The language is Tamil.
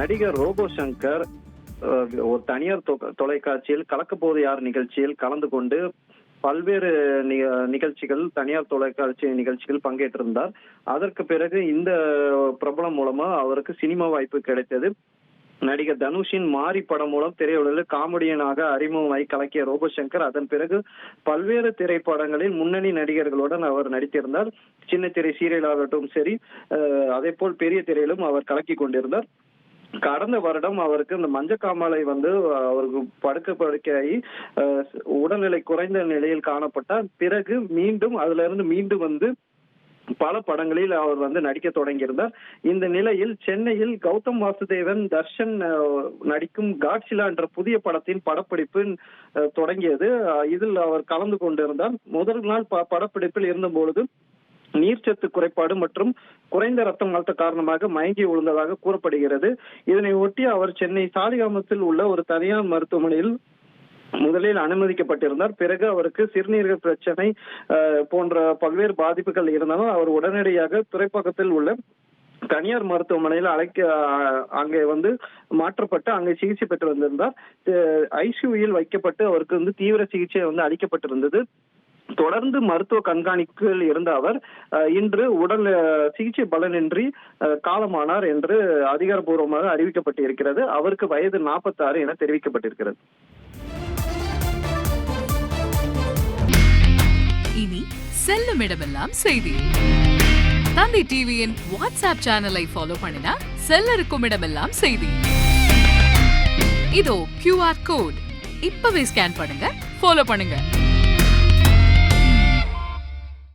நடிகர் ரோபோ சங்கர் ஒரு தனியார் தொலைக்காட்சியில் கலக்கப்போது யார் நிகழ்ச்சியில் கலந்து கொண்டு பல்வேறு நிகழ்ச்சிகள், தனியார் தொலைக்காட்சி நிகழ்ச்சிகள் பங்கேற்றிருந்தார். அதற்கு பிறகு இந்த பிரபலம் மூலமா அவருக்கு சினிமா வாய்ப்பு கிடைத்தது. நடிகர் தனுஷின் மாரி படம் மூலம் திரையுலகில் காமெடியனாக அறிமுகமாய் கலக்கிய ரோபோ சங்கர் அதன் பிறகு பல்வேறு திரைப்படங்களில் முன்னணி நடிகர்களுடன் அவர் நடித்திருந்தார். சின்ன திரை சீரியல் ஆகட்டும் சரி, அதே போல் பெரிய திரையிலும் அவர் கலக்கி கொண்டிருந்தார். கடந்த வருடம் அவருக்கு இந்த மஞ்சக்காமலை அவருக்கு படுக்கையாகி உடல்நிலை குறைந்த நிலையில் காணப்பட்டார். பிறகு அதுல இருந்து மீண்டும் பல படங்களில் அவர் நடிக்க தொடங்கியிருந்தார். இந்த நிலையில் சென்னையில் கௌதம் வாசுதேவன், தர்ஷன் நடிக்கும் காட்சிலா என்ற புதிய படத்தின் படப்பிடிப்பு தொடங்கியது. இதில் அவர் கலந்து கொண்டிருந்தார். முதல் நாள் படப்பிடிப்பில் இருந்தபொழுது நீர்ச்சத்து குறைபாடு மற்றும் குறைந்த ரத்தம் அழுத்த காரணமாக மயங்கி விழுந்ததாக கூறப்படுகிறது. இதனை ஒட்டி அவர் சென்னை சாலிகிராமத்தில் உள்ள ஒரு தனியார் மருத்துவமனையில் முதலில் அனுமதிக்கப்பட்டிருந்தார். பிறகு அவருக்கு சிறுநீரக பிரச்சனை போன்ற பல்வேறு பாதிப்புகள் இருந்தாலும் அவர் உடனடியாக துறைப்பாக்கத்தில் உள்ள தனியார் மருத்துவமனையில் அங்கே மாற்றப்பட்டு அங்கே சிகிச்சை பெற்று வந்திருந்தார். ஐசியூவில் வைக்கப்பட்டு அவருக்கு தீவிர சிகிச்சை அளிக்கப்பட்டிருந்தது. தொடர்ந்து மருத்துவ கண்காணிப்பில் இருந்த அவர் இன்று உடல் சிகிச்சை பலனின்றி காலமானார் என்று அதிகாரப்பூர்வமாக அறிவிக்கப்பட்டிருக்கிறது. அவருக்கு வயது 46 என தெரிவிக்கப்பட்டிருக்கிறது. இனி செல்லும் இடமெல்லாம் செய்தி. தந்தி டிவியின் வாட்ஸ்அப் சேனலை ஃபாலோ பண்ணினா செல்ல இருக்கும் இடமெல்லாம் செய்தி. இதோ QR கோட் இப்பவே ஸ்கேன் பண்ணுங்க, ஃபாலோ பண்ணுங்க.